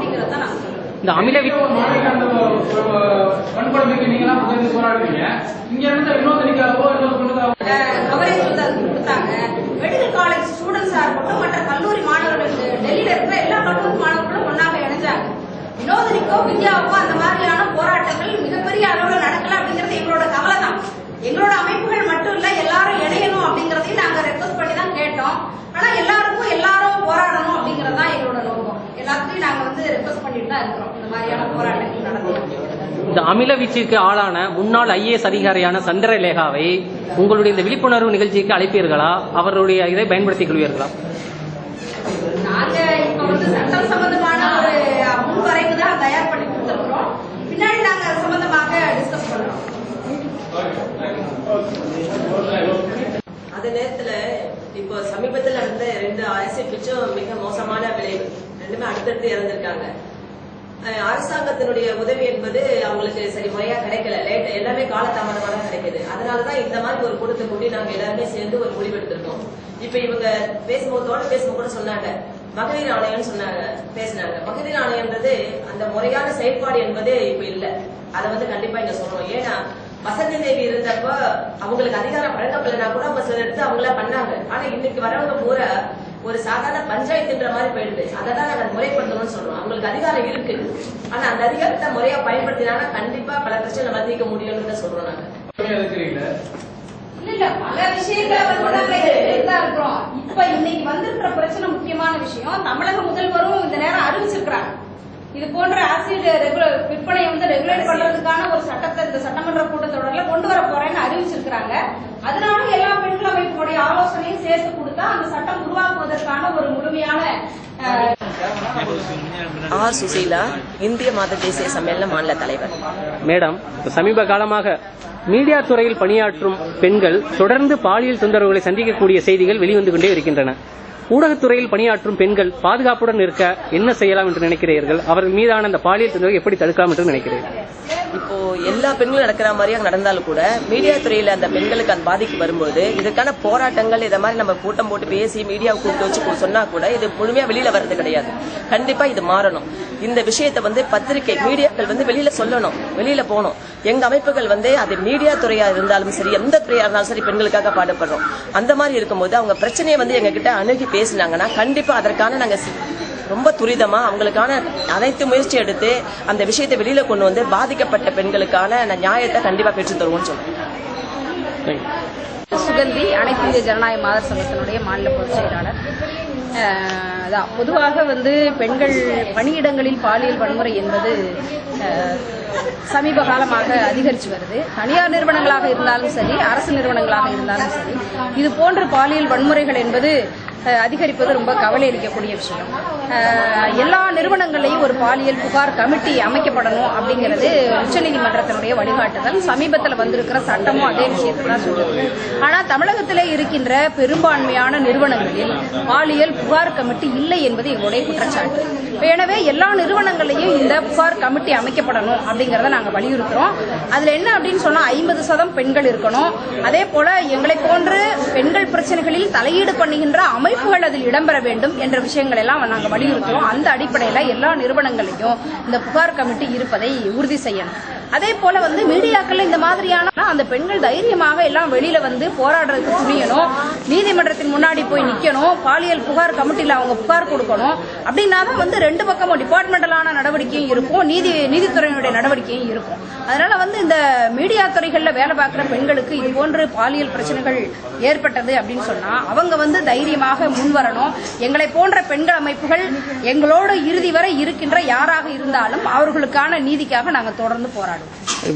அப்படிங்கறத தான் நாங்க சொல்றோம். இந்த அமில கவரேஜ் வந்து அது கொடுத்தாங்க. மெடிக்கல் காலேஜ் ஸ்டூடெண்ட்ஸா இருக்கட்டும், மற்ற கல்லூரி மாணவர்களுக்கு டெல்லியில இருக்கிற எல்லா கல்லூரி மாணவர்களும் ஒன்னாக இணைஞ்சாங்க. வினோதினிக்கோ வித்யாவுக்கோ அந்த மாதிரியான போராட்டங்கள் மிகப்பெரிய அளவில் நடக்கல அப்படிங்கிறது எங்களோட கவலை தான். எங்களோட அமைப்புகள் மட்டும் இல்ல, எல்லாரும் இணையணும் அப்படிங்கறதையும் நாங்க ரெக்வஸ்ட் பண்ணி தான் கேட்டோம். ஆனா எல்லாரும் போராடணும் அப்படிங்கறது தான் எங்களோட நோக்கம். எல்லாத்தையும் நாங்க வந்து ரெக்வஸ்ட் பண்ணிட்டு தான் இருக்கிறோம். இந்த மாதிரியான போராட்டங்கள் நடக்கும். இந்த அமில வீச்சிற்கு ஆளான முன்னாள் ஐஏஎஸ் அதிகாரியான சந்திரலேகாவை உங்களுடைய இந்த விழிப்புணர்வு நிகழ்ச்சிக்கு அழைப்பீர்களா? அவருடைய இதை பயன்படுத்திக் கொள்வீர்களா? நாங்க இப்ப வந்து சட்டம் சம்பந்தமான ஒரு முன்வரைவு தான் தயார் பண்ணி கொடுத்திருக்கிறோம். பின்னாடி நாங்க அது சம்பந்தமாக டிஸ்கஸ் பண்றோம். அதே நேரத்துல இப்போ சமீபத்தில் நடந்த 2 ஆசிட் பிச்சும் மிக மோசமான விளைவு. 2மே அடுத்தடுத்து இறந்திருக்காங்க. அரசாங்கத்தினுடைய உதவி என்பது அவங்களுக்கு சரி முறையா கிடைக்கல. எல்லாமே காலதாமதமாக தான் கிடைக்குது. அதனாலதான் இந்த மாதிரி ஒரு கூட்டத்தை கூட்டி நாங்க எல்லாருமே சேர்ந்து ஒரு முடிவெடுத்திருக்கோம். இப்ப இவங்க பேசும்போது கூட சொன்னாங்க, மகளிர் ஆணையம் சொன்னாங்க, பேசினாங்க. மகளிர் ஆணையம்ன்றது அந்த முறையான செயல்பாடு என்பது இப்ப இல்ல. அதை வந்து கண்டிப்பா இங்க சொல்லணும். ஏன்னா வசந்தி தேவி இருந்தப்ப அவங்களுக்கு அதிகாரம் வழங்கப்படலைன்னா கூட அவங்க சில எடுத்து அவங்கள பண்ணாங்க. ஆனா இன்னைக்கு வரவங்க பூரா ஒரு சாதாரண பஞ்சாயத்துன்ற மாதிரி போயிடுது. அதான் நாங்க முறைப்படுத்தணும்னு சொல்றோம். அவங்களுக்கு அதிகாரம் இருக்கு, ஆனா அந்த அதிகாரத்தை முறையா பயன்படுத்தினா கண்டிப்பா பல பிரச்சனை நம்ம தீர்க்க முடியும்னு சொல்றோம். நாங்க இல்ல பல விஷயங்களை இருக்கிறோம். இப்ப இன்னைக்கு வந்திருக்கிற பிரச்சனை முக்கியமான விஷயம், தமிழக முதல்வரும் இந்த நேரம் அறிவிச்சிருக்கிறாங்க. இது போன்ற ஆசிட் விற்பனை வந்து ரெகுலேட் பண்றதுக்கான ஒரு சட்டத்தை இந்த சட்டமன்ற கூட்டத்தொடர்ல கொண்டு வர போறேன்னு அறிவிச்சிருக்கிறாங்க. அதனால எல்லா பெண்கள் அமைப்புடைய ஆலோசனையும் சேர்த்து கொடுத்தா அந்த சட்டம் உருவாக்குவதற்கான ஒரு முழுமையான ஆர் சுசீலா, இந்திய மாத தேசிய சம்மேளன மாநில தலைவர். மேடம், சமீப காலமாக மீடியா துறையில் பணியாற்றும் பெண்கள் தொடர்ந்து பாலியல் தொந்தரவுகளை சந்திக்கக்கூடிய செய்திகள் வெளிவந்து கொண்டே இருக்கின்றன. ஊடகத்துறையில் பணியாற்றும் பெண்கள் பாதுகாப்புடன் இருக்க என்ன செய்யலாம் என்று நினைக்கிறீர்கள்? அவர்கள் மீதான அந்த பாலியல் தொந்தரவை எப்படி தடுக்கலாம் என்று நினைக்கிறீர்கள்? இப்போ எல்லா பெண்களும் நடக்கிற மாதிரியா நடந்தாலும் கூட மீடியா துறையில அந்த பெண்களுக்கு அந்த பாதிப்பு வரும்போது இதுக்கான போராட்டங்கள் இதை மாதிரி நம்ம கூட்டம் போட்டு பேசி மீடியாவை கூப்பிட்டு வச்சு சொன்னா கூட இது முழுமையா வெளியில வர்றது கிடையாது. கண்டிப்பா இது மாறணும். இந்த விஷயத்தை வந்து பத்திரிகை மீடியாக்கள் வந்து வெளியில சொல்லணும், வெளியில போகணும். எங்க அமைப்புகள் வந்து அது மீடியா துறையா இருந்தாலும் சரி, எந்த துறையா இருந்தாலும் சரி, பெண்களுக்காக பாடுபடுறோம். அந்த மாதிரி இருக்கும்போது அவங்க பிரச்சனையை வந்து எங்க கிட்ட அணுகி பேசினாங்கன்னா கண்டிப்பா அதற்கான நாங்க ரொம்ப துரிதமா அவங்களுக்கான அனைத்து முயற்சி எடுத்து அந்த விஷயத்தை வெளியில கொண்டு வந்து பாதிக்கப்பட்ட பெண்களுக்கான நியாயத்தை கண்டிப்பா பெற்று தருவோம்னு சொல்றேன். சுகந்தி, அனைத்து இந்திய ஜனநாயக மாதர் சங்கத்தினுடைய மாநில பொதுச் செயலாளர். பொதுவாக வந்து பெண்கள் பணியிடங்களில் பாலியல் வன்முறை என்பது சமீப காலமாக அதிகரித்து வருது. தனியார் நிறுவனங்களாக இருந்தாலும் சரி, அரசு நிறுவனங்களாக இருந்தாலும் சரி, இது போன்ற பாலியல் வன்முறைகள் என்பது அதிகரிப்பது ரொம்ப கவலை அளிக்கக்கூடிய விஷயம். எல்லா நிறுவனங்களையும் ஒரு பாலியல் புகார் கமிட்டி அமைக்கப்படணும் அப்படிங்கிறது உச்சநீதிமன்றத்தினுடைய வழிகாட்டுதல். சமீபத்தில் வந்திருக்கிற சட்டமும் அதே விஷயத்தை தான் சொல்லுது. ஆனால் தமிழகத்தில் இருக்கின்ற பெரும்பான்மையான நிறுவனங்களில் பாலியல் புகார் கமிட்டி இல்லை என்பது எங்களுடைய குற்றச்சாட்டு. எனவே எல்லா நிறுவனங்களையும் இந்த புகார் கமிட்டி அமைக்கப்படணும் அப்படிங்கறத நாங்க வலியுறுத்துறோம். அதுல என்ன அப்படின்னு சொன்னா 50% பெண்கள் இருக்கணும். அதே போல எங்களை போன்று பெண்கள் பிரச்சனைகளில் தலையீடு பண்ணுகின்ற அமைப்புகள் அதில் இடம்பெற வேண்டும் என்ற விஷயங்கள் எல்லாம் நாங்க வலியுறுத்துறோம். அந்த அடிப்படையில எல்லா நிறுவனங்களையும் இந்த புகார் கமிட்டி இருப்பதை உறுதி செய்யணும். அதே போல வந்து மீடியாக்கள் இந்த மாதிரியான அந்த பெண்கள் தைரியமாக எல்லாம் வெளியில வந்து போராடுறதுக்கு துணியணும், நீதிமன்றத்தின் முன்னாடி போய் நிக்கணும், பாலியல் புகார் கமிட்டியில அவங்க புகார் கொடுக்கணும். அப்படின்னா தான் வந்து 2 பக்கமும் டிபார்ட்மெண்டலான நடவடிக்கையும் இருக்கும், நீதித்துறையினுடைய நடவடிக்கையும் இருக்கும். அதனால வந்து இந்த மீடியா துறைகள்ல வேலை பார்க்கிற பெண்களுக்கு இது போன்று பாலியல் பிரச்சனைகள் ஏற்பட்டது அப்படின்னு சொன்னா அவங்க வந்து தைரியமாக முன்வரணும். எங்களை போன்ற பெண்கள் அமைப்புகள் எங்களோடு இறுதி வரை இருக்கின்ற யாராக இருந்தாலும் அவர்களுக்கான நீதிக்காக நாங்கள் தொடர்ந்து போராடுவோம்.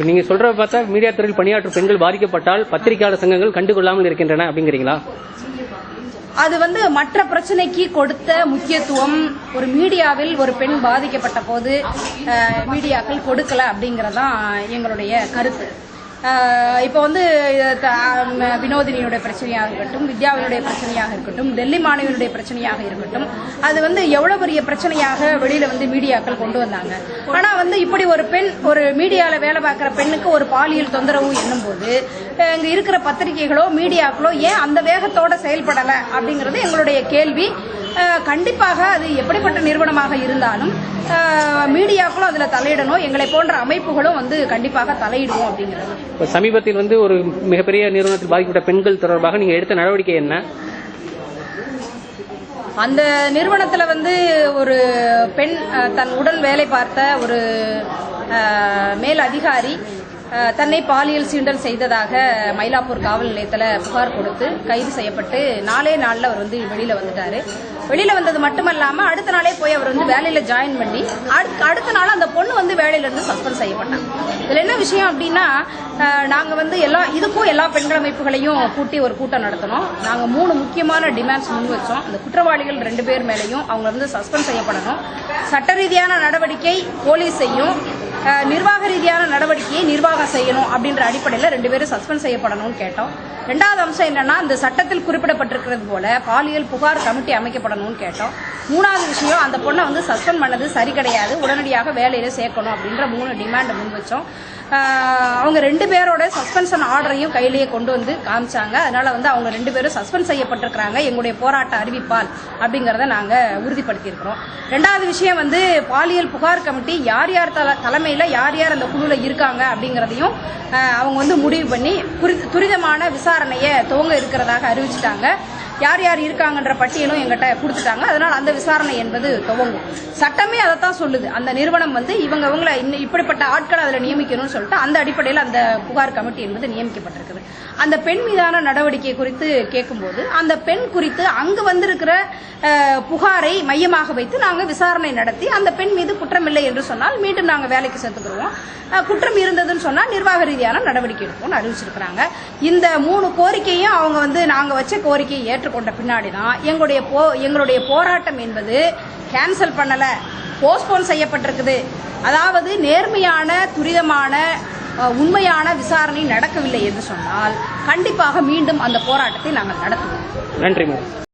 நீங்க சொல்ற பார்த்தா மீடியா துறையில் பணியாற்றும் பெண்கள் பாதிக்கப்பட்டால் பத்திரிகையாளர் சங்கங்கள் கண்டுகொள்ளாமல் இருக்கின்றன அப்படிங்கிறீங்களா? அது வந்து மற்ற பிரச்சனைக்கு கொடுத்த முக்கியத்துவம் ஒரு மீடியாவில் ஒரு பெண் பாதிக்கப்பட்ட போது மீடியாக்கள் கொடுக்கல அப்படிங்கறதான் எங்களுடைய கருத்து. இப்போ வந்து வினோதினியுடைய பிரச்சனையாக இருக்கட்டும், வித்யாவினுடைய பிரச்சனையாக இருக்கட்டும், டெல்லி மாணவியினுடைய பிரச்சனையாக இருக்கட்டும், அது வந்து எவ்வளவு பெரிய பிரச்சனையாக வெளியில வந்து மீடியாக்கள் கொண்டு வந்தாங்க. ஆனா வந்து இப்படி ஒரு பெண் ஒரு மீடியால வேலை பார்க்கிற பெண்ணுக்கு ஒரு பாலியல் தொந்தரவு என்னும் போது இங்க இருக்கிற பத்திரிகைகளோ மீடியாக்களோ ஏன் அந்த வேகத்தோட செயல்படல அப்படிங்கறது எங்களுடைய கேள்வி. கண்டிப்பாக அது எப்படிப்பட்ட நிறுவனமாக இருந்தாலும் மீடியாக்களும் அதில் தலையிடணும், எங்களை போன்ற அமைப்புகளும் கண்டிப்பாக தலையிடுவோம் அப்படிங்கிறது. சமீபத்தில் ஒரு மிகப்பெரிய நிறுவனத்தில் பாதிக்கப்பட்ட பெண்கள் தொடர்பாக நீங்க எடுத்த நடவடிக்கை என்ன? அந்த நிறுவனத்தில் ஒரு பெண் தன் உடன் வேலை பார்த்த ஒரு மேல் அதிகாரி தன்னை பாலியல் சீண்டல் செய்ததாக மயிலாப்பூர் காவல் நிலையத்தில் புகார் கொடுத்து கைது செய்யப்பட்டு 4 நாளில் அவர் வெளியில் வந்துட்டாரு. வெளியில் வந்தது மட்டுமல்லாமல் அடுத்த நாளே போய் அவர் வேலையில் ஜாயின் பண்ணி அடுத்த நாள் அந்த பொண்ணு வேலையிலேருந்து சஸ்பெண்ட் செய்யப்பட்டாங்க. இதில் என்ன விஷயம் அப்படின்னா, நாங்கள் எல்லா பெண்கள் அமைப்புகளையும் கூட்டி ஒரு கூட்டம் நடத்தினோம். நாங்கள் 3 முக்கியமான டிமாண்ட்ஸ் முன் வச்சோம். அந்த குற்றவாளிகள் 2 பேர் மேலேயும் அவங்க சஸ்பெண்ட் செய்யப்படணும், சட்ட ரீதியான நடவடிக்கை போலீஸ் செய்யும், நிர்வாக ரீதியான நடவடிக்கையை நிர்வாகம் செய்யணும் அப்படின்ற அடிப்படையில் 2 பேரும் சஸ்பெண்ட் செய்யப்படணும்னு கேட்டோம். 2வது அம்சம் என்னன்னா, இந்த சட்டத்தில் குறிப்பிடப்பட்டிருக்கிறது போல பாலியல் புகார் கமிட்டி அமைக்கப்படணும்னு கேட்டோம். 3வது விஷயம், அந்த பொண்ணை சஸ்பெண்ட் பண்ணது சரி கிடையாது, உடனடியாக வேலையில சேர்க்கணும் அப்படின்ற 3 டிமாண்ட் முன் வச்சோம். அவங்க 2 பேரோட சஸ்பென்ஷன் ஆர்டரையும் கையிலேயே கொண்டு காமிச்சாங்க. அதனால அவங்க 2 பேரும் சஸ்பெண்ட் செய்யப்பட்டிருக்கிறாங்க, எங்களுடைய போராட்ட அறிவிப்பால் அப்படிங்கறத நாங்க உறுதிப்படுத்தியிருக்கிறோம். 2வது விஷயம் பாலியல் புகார் கமிட்டி யார் யார் தலைமையில யார் யார் அந்த குழுல இருக்காங்க அப்படிங்கறதையும் அவங்க முடிவு பண்ணி துரிதமான விசாரணையை துவங்க இருக்கிறதாக அறிவிச்சிட்டாங்க. யார் யார் இருக்காங்கன்ற பட்டியலும் எங்கிட்ட கொடுத்துட்டாங்க. அதனால அந்த விசாரணை என்பது துவங்கும். சட்டமே அதைத்தான் சொல்லுது. அந்த நிறுவனம் இவங்களை இப்படிப்பட்ட ஆட்களை அதில் நியமிக்கணும்னு சொல்லிட்டு அந்த அடிப்படையில் அந்த புகார் கமிட்டி என்பது நியமிக்கப்பட்டிருக்குது. அந்த பெண் மீதான நடவடிக்கை குறித்து கேட்கும்போது அந்த பெண் குறித்து அங்கு வந்திருக்கிற புகாரை மையமாக வைத்து நாங்கள் விசாரணை நடத்தி அந்த பெண் மீது குற்றமில்லை என்று சொன்னால் மீண்டும் நாங்கள் வேலைக்கு சேர்த்துக்கிறோம். குற்றம் இருந்ததுன்னு சொன்னால் நிர்வாக ரீதியான நடவடிக்கை எடுப்போம்னு அறிவிச்சிருக்கிறாங்க. இந்த 3 கோரிக்கையும் அவங்க நாங்கள் வச்ச கோரிக்கையை ஏற்றுக்கொண்ட பின்னாடி தான் எங்களுடைய போராட்டம் என்பது கேன்சல் பண்ணல, போஸ்ட்போன் செய்யப்பட்டிருக்குது. அதாவது நேர்மையான துரிதமான உண்மையான விசாரணை நடக்கவில்லை என்று சொன்னால் கண்டிப்பாக மீண்டும் அந்த போராட்டத்தை நாங்கள் நடத்துவோம். நன்றி மேடம்.